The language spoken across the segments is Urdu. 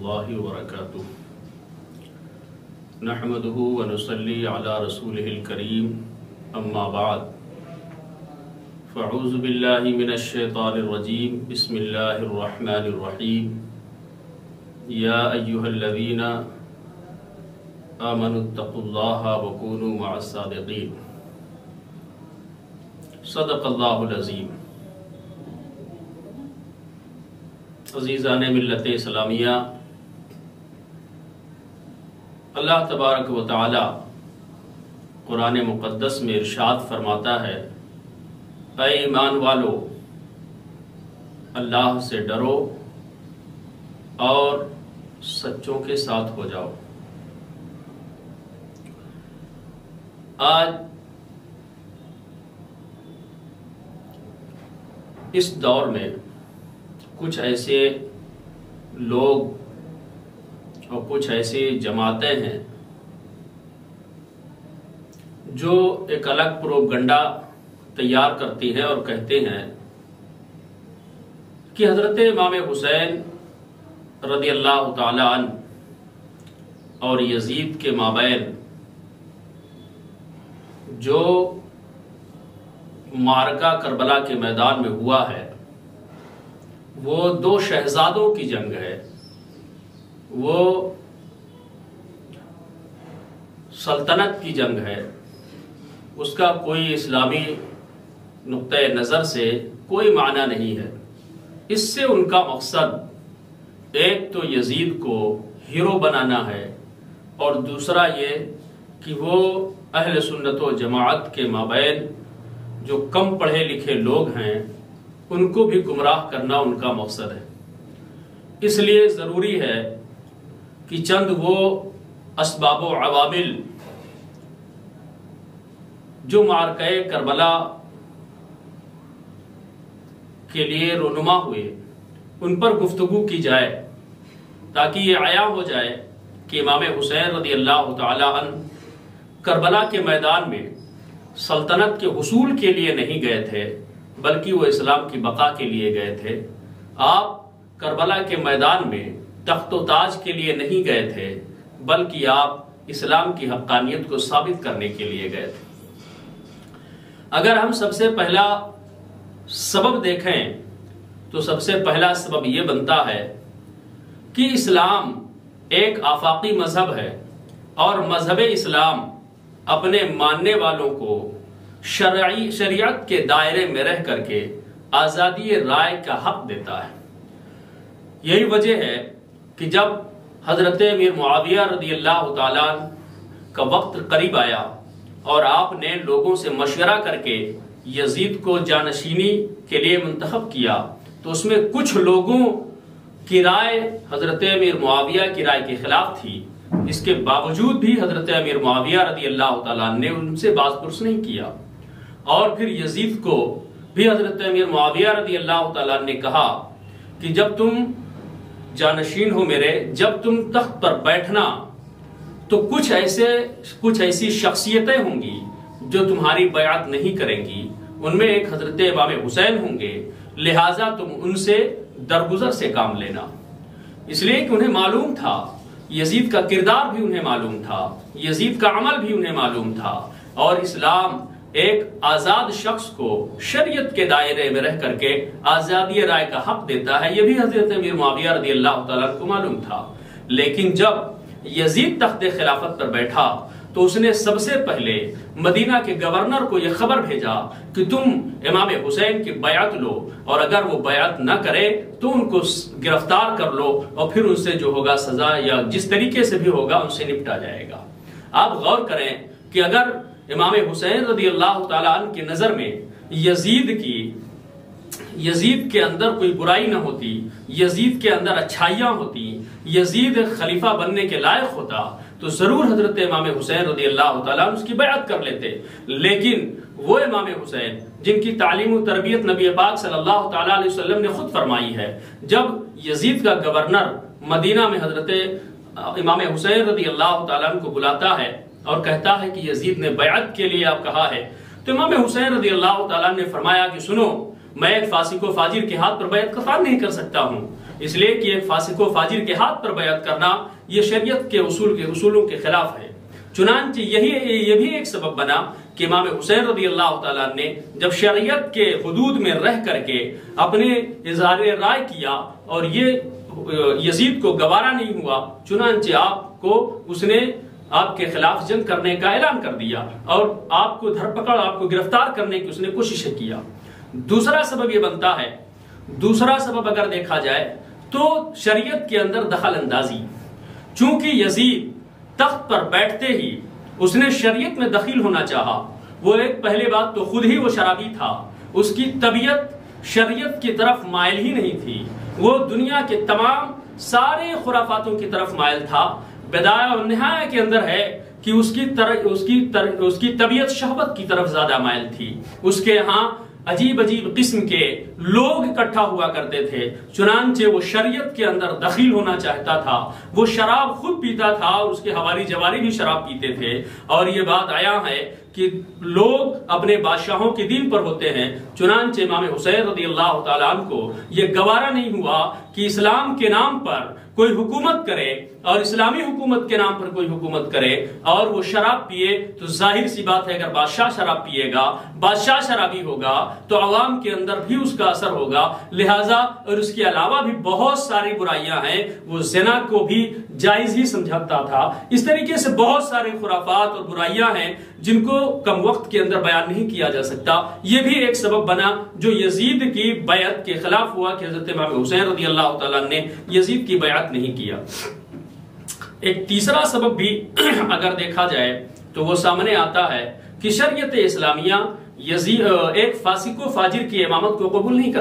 الله وبركاته نحمده ونصلي على رسوله الكريم أما بعد فأعوذ بالله من الشيطان الرجيم بسم الله الرحمن الرحيم يا أيها الذين آمنوا اتقوا الله وكونوا مع الصادقين صدق اللہ العظیم۔ عزیزان ملت اسلامیہ، اللہ تبارک و تعالی قرآن مقدس میں ارشاد فرماتا ہے، اے ایمان والو، اللہ سے ڈرو اور سچوں کے ساتھ ہو جاؤ۔ آج اس دور میں کچھ ایسے لوگ اور کچھ ایسی جماعتیں ہیں جو ایک الگ پروپیگنڈا تیار کرتی ہیں اور کہتے ہیں کہ حضرت امام حسین رضی اللہ تعالی عنہ اور یزید کے مابین جو معرکہ کربلا کے میدان میں ہوا ہے وہ دو شہزادوں کی جنگ ہے، وہ سلطنت کی جنگ ہے، اس کا کوئی اسلامی نقطۂ نظر سے کوئی معنی نہیں ہے۔ اس سے ان کا مقصد ایک تو یزید کو ہیرو بنانا ہے اور دوسرا یہ کہ وہ اہل سنت و جماعت کے مابین جو کم پڑھے لکھے لوگ ہیں ان کو بھی گمراہ کرنا ان کا مقصد ہے۔ اس لیے ضروری ہے کہ چند وہ اسباب و عوامل جو معرکہ کربلا کے لیے رونما ہوئے ان پر گفتگو کی جائے تاکہ یہ عیاں ہو جائے کہ امام حسین رضی اللہ تعالی عنہ کربلا کے میدان میں سلطنت کے حصول کے لیے نہیں گئے تھے بلکہ وہ اسلام کی بقا کے لیے گئے تھے۔ آپ کربلا کے میدان میں تخت و تاج کے لیے نہیں گئے تھے بلکہ آپ اسلام کی حقانیت کو ثابت کرنے کے لیے گئے تھے۔ اگر ہم سب سے پہلا سبب دیکھیں تو سب سے پہلا سبب یہ بنتا ہے کہ اسلام ایک آفاقی مذہب ہے اور مذہب اسلام اپنے ماننے والوں کو شریعت کے دائرے میں رہ کر کے آزادی رائے کا حق دیتا ہے۔ یہی وجہ ہے کہ جب حضرت امیر معاویہ رضی اللہ تعالیٰ کا وقت قریب آیا اور آپ نے لوگوں سے مشورہ کر کے یزید کو جانشینی کے لیے منتخب کیا تو اس میں کچھ لوگوں کی رائے حضرت امیر معاویہ کی رائے کے خلاف تھی۔ اس کے باوجود بھی حضرت امیر معاویہ رضی اللہ تعالیٰ نے ان سے باز پرس نہیں کیا، اور پھر یزید کو بھی حضرت امیر معاویہ رضی اللہ تعالیٰ نے کہا کہ جب تم جانشین ہو میرے، جب تم تخت پر بیٹھنا تو کچھ ایسی شخصیتیں ہوں گی جو تمہاری بیعت نہیں کریں گی، ان میں ایک حضرت امام حسین ہوں گے، لہٰذا تم ان سے درگزر سے کام لینا۔ اس لیے کہ انہیں معلوم تھا، یزید کا کردار بھی انہیں معلوم تھا، یزید کا عمل بھی انہیں معلوم تھا، اور اسلام ایک آزاد شخص کو شریعت کے دائرے میں رہ کر کے آزادی رائے کا حق دیتا ہے، یہ بھی حضرت امیر معاویہ رضی اللہ تعالیٰ کو معلوم تھا۔ لیکن جب یزید تخت خلافت پر بیٹھا تو اس نے سب سے پہلے مدینہ کے گورنر کو یہ خبر بھیجا کہ تم امام حسین کی بیعت لو، اور اگر وہ بیعت نہ کرے تو ان کو گرفتار کر لو، اور پھر ان سے جو ہوگا سزا یا جس طریقے سے بھی ہوگا ان سے نپٹا جائے گا۔ آپ غور کریں کہ اگر امام حسین رضی اللہ تعالیٰ عنہ کی نظر میں یزید کے اندر کوئی برائی نہ ہوتی، یزید کے اندر اچھائیاں ہوتی، یزید خلیفہ بننے کے لائق ہوتا تو ضرور حضرت امام حسین رضی اللہ تعالیٰ عنہ اس کی بیعت کر لیتے۔ لیکن وہ امام حسین جن کی تعلیم و تربیت نبی پاک صلی اللہ تعالیٰ علیہ وسلم نے خود فرمائی ہے، جب یزید کا گورنر مدینہ میں حضرت امام حسین رضی اللہ تعالیٰ عنہ کو بلاتا ہے اور کہتا ہے کہ یزید نے بیعت کے لیے آپ کہا ہے، تو امام حسین رضی اللہ تعالیٰ عنہ نے فرمایا کہ سنو، میں ایک فاسق و فاجر کے ہاتھ پر بیعت کا فعل نہیں کر سکتا ہوں، اس لیے کہ ایک فاسق و فاجر کے ہاتھ پر بیعت کرنا یہ شریعت کے اصولوں کے خلاف ہے۔ چنانچہ یہ بھی ایک سبب بنا کہ امام حسین رضی اللہ تعالیٰ نے جب شریعت کے حدود میں رہ کر کے اپنے اظہار رائے کیا اور یہ یزید کو گوارا نہیں ہوا، چنانچہ اس نے آپ کے خلاف جنگ کرنے کا اعلان کر دیا اور آپ کو دھر آپ کو گرفتار کرنے کی اس نے کوشش کیا۔ دوسرا سبب یہ بنتا ہے، دوسرا سبب اگر دیکھا جائے تو شریعت کے اندر دخل اندازی، چونکہ یزید تخت پر بیٹھتے ہی اس نے شریعت میں دخیل ہونا چاہا۔ وہ ایک پہلے بات تو خود ہی وہ شرابی تھا، اس کی طبیعت شریعت کی طرف مائل ہی نہیں تھی، وہ دنیا کے تمام سارے خرافاتوں کی طرف مائل تھا۔ بدایہ و نہایہ کے اندر ہے کہ اس کی طبیعت شہوت کی طرف زیادہ مائل تھی۔ اس کے ہاں عجیب قسم کے لوگ اکٹھا ہوا کرتے تھے، چنانچہ وہ شریعت کے اندر دخیل ہونا چاہتا تھا۔ وہ شراب خود پیتا تھا اور اس کے حوالی جواری بھی شراب پیتے تھے، اور یہ بات آیا ہے کہ لوگ اپنے بادشاہوں کے دین پر ہوتے ہیں۔ چنانچہ امام حسین رضی اللہ تعالیٰ عنہ کو یہ گوارا نہیں ہوا کہ اسلام کے نام پر کوئی حکومت کرے اور اسلامی حکومت کے نام پر کوئی حکومت کرے اور وہ شراب پیے، تو ظاہر سی بات ہے اگر بادشاہ شراب پیے گا، بادشاہ شرابی ہوگا تو عوام کے اندر بھی اس کا اثر ہوگا۔ لہٰذا اور اس کے علاوہ بھی بہت ساری برائیاں ہیں، وہ زنا کو بھی جائز ہی سمجھتا تھا۔ اس طریقے سے بہت سارے خرافات اور برائیاں ہیں جن کو کم وقت کے اندر بیان نہیں کیا جا سکتا۔ یہ بھی ایک سبب بنا جو یزید کی بیعت کے خلاف ہوا کہ حضرت امام حسین رضی اللہ تعالیٰ نے یزید کی بیعت نہیں کیا۔ ایک تیسرا سبب بھی اگر دیکھا جائے تو وہ سامنے آتا ہے کہ شریعت اسلامیہ ایک فاسق و فاجر کی امامت کو قبول نہیں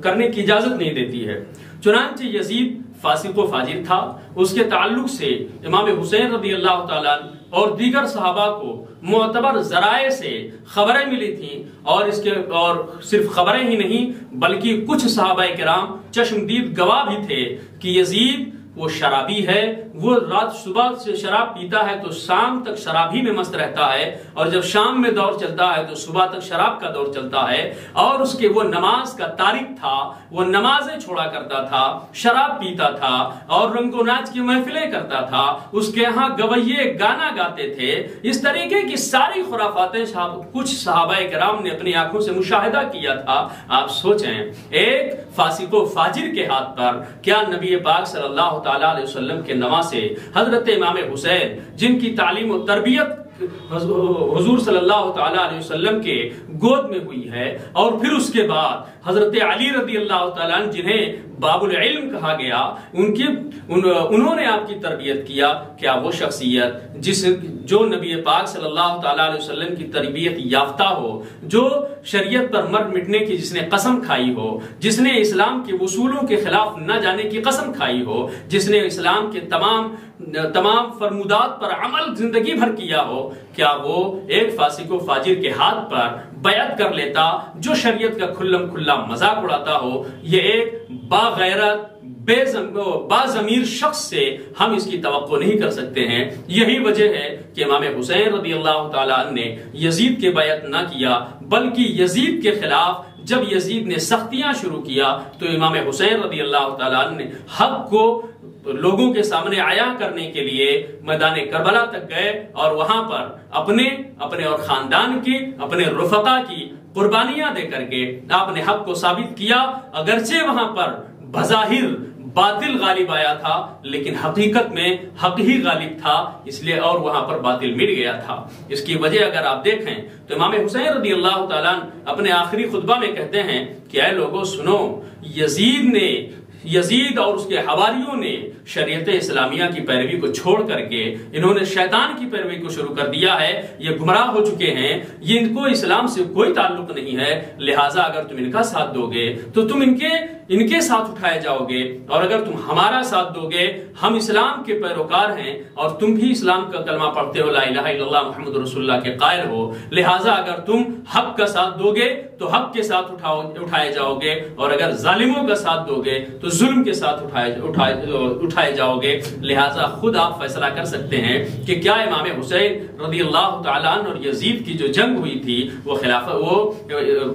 کرنے کی اجازت نہیں دیتی ہے۔ چنانچہ یزید فاسق و فاجر تھا، اس کے تعلق سے امام حسین رضی اللہ تعالیٰ اور دیگر صحابہ کو معتبر ذرائع سے خبریں ملی تھیں، اور صرف خبریں ہی نہیں بلکہ کچھ صحابہ کرام چشمدید گواہ بھی تھے کہ یزید وہ شرابی ہے، وہ رات صبح سے شراب پیتا ہے تو شام تک شرابی میں مست رہتا ہے، اور جب شام میں دور چلتا ہے تو صبح تک شراب کا دور چلتا ہے، اور اس کے وہ نماز کا تارک تھا، وہ نمازیں چھوڑا کرتا تھا، شراب پیتا تھا اور رنگ و ناچ کی محفلیں کرتا تھا، اس کے ہاں گویے گانا گاتے تھے۔ اس طریقے کی ساری خرافاتیں کچھ صحابہ کرام نے اپنی آنکھوں سے مشاہدہ کیا تھا۔ آپ سوچیں ایک فاسق و فاجر کے ہاتھ پر کیا نبی پاک صلی اللہ تعالیٰ علیہ وسلم کے نواں سے حضرت امام حسین جن کی تعلیم و تربیت حضور صلی اللہ تعالیٰ علیہ وسلم کے گود میں ہوئی ہے، اور پھر اس کے بعد حضرت علی رضی اللہ تعالیٰ جنہیں باب العلم کہا گیا، انہوں نے آپ کی تربیت کیا، کیا وہ شخصیت جو نبی پاک صلی اللہ تعالیٰ علیہ وسلم کی تربیت یافتہ ہو، جو شریعت پر مر مٹنے کی جس نے قسم کھائی ہو، جس نے اسلام کے اصولوں کے خلاف نہ جانے کی قسم کھائی ہو، جس نے اسلام کے تمام فرمودات پر عمل زندگی بھر کیا ہو، کیا وہ ایک فاسق و فاجر کے ہاتھ پر بیعت کر لیتا جو شریعت کا کھلم کھلا مذاق اڑاتا ہو؟ یہ ایک باغیرت باضمیر شخص سے ہم اس کی توقع نہیں کر سکتے ہیں۔ یہی وجہ ہے کہ امام حسین رضی اللہ تعالیٰ عنہ نے یزید کے بیعت نہ کیا، بلکہ یزید کے خلاف جب یزید نے سختیاں شروع کیا تو امام حسین رضی اللہ تعالیٰ عنہ نے حق کو لوگوں کے سامنے عیاں کرنے کے لیے میدان کربلا تک گئے، اور وہاں پر اپنے اور خاندان کی، اپنے رفقا کی قربانیاں دے کر کے آپ نے حق کو ثابت کیا۔ اگرچہ وہاں پر بظاہر باطل غالب آیا تھا، لیکن حقیقت میں حق ہی غالب تھا، اس لیے اور وہاں پر باطل مٹ گیا تھا۔ اس کی وجہ اگر آپ دیکھیں تو امام حسین رضی اللہ تعالیٰ اپنے آخری خطبہ میں کہتے ہیں کہ اے لوگوں سنو، یزید اور اس کے حواریوں نے شریعت اسلامیہ کی پیروی کو چھوڑ کر کے انہوں نے شیطان کی پیروی کو شروع کر دیا ہے، یہ گمراہ ہو چکے ہیں، یہ ان کو اسلام سے کوئی تعلق نہیں ہے، لہٰذا اگر تم ان کا ساتھ دو گے تو تم ان کے ساتھ اٹھائے جاؤ گے، اور اگر تم ہمارا ساتھ دو گے، ہم اسلام کے پیروکار ہیں اور تم بھی اسلام کا کلمہ پڑھتے ہو، لا الہ الا اللہ محمد رسول اللہ کے قائل ہو، لہٰذا اگر تم حق کا ساتھ دو گے تو حق کے ساتھ اٹھائے جاؤ گے، اور اگر ظالموں کا ساتھ دو گے تو ظلم کے ساتھ اٹھائے جاؤ گے۔ لہٰذا خود آپ فیصلہ کر سکتے ہیں کہ کیا امام حسین رضی اللہ تعالیٰ عنہ اور یزید کی جو جنگ ہوئی تھی وہ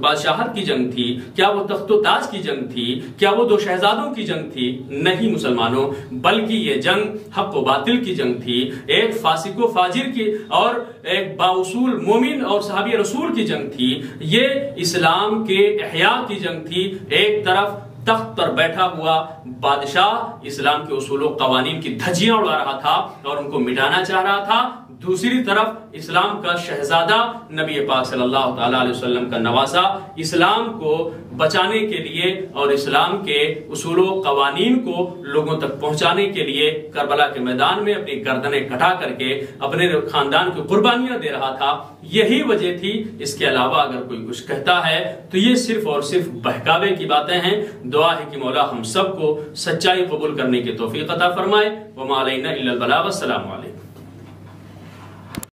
بادشاہت کی جنگ تھی، کیا وہ تخت و تاج کی جنگ تھی، کیا وہ دو شہزادوں کی جنگ تھی؟ نہیں مسلمانوں، بلکہ یہ جنگ حق و باطل کی جنگ تھی، ایک فاسق و فاجر کی اور ایک بااصول مومن اور صحابی رسول کی جنگ تھی، یہ اسلام کے احیاء کی جنگ تھی۔ ایک طرف تخت پر بیٹھا ہوا بادشاہ اسلام کے اصول و قوانین کی دھجیاں اڑا رہا تھا اور ان کو مٹانا چاہ رہا تھا، دوسری طرف اسلام کا شہزادہ نبی پاک صلی اللہ تعالیٰ علیہ وسلم کا نواسا اسلام کو بچانے کے لیے اور اسلام کے اصول و قوانین کو لوگوں تک پہنچانے کے لیے کربلا کے میدان میں اپنی گردنیں کٹا کر کے اپنے خاندان کی قربانیاں دے رہا تھا۔ یہی وجہ تھی، اس کے علاوہ اگر کوئی کچھ کہتا ہے تو یہ صرف اور صرف بہکاوے کی باتیں ہیں۔ دعا ہے کہ مولا ہم سب کو سچائی قبول کرنے کی توفیق عطا فرمائے۔ وما علینا الا البلاغ۔ السلام علیکم۔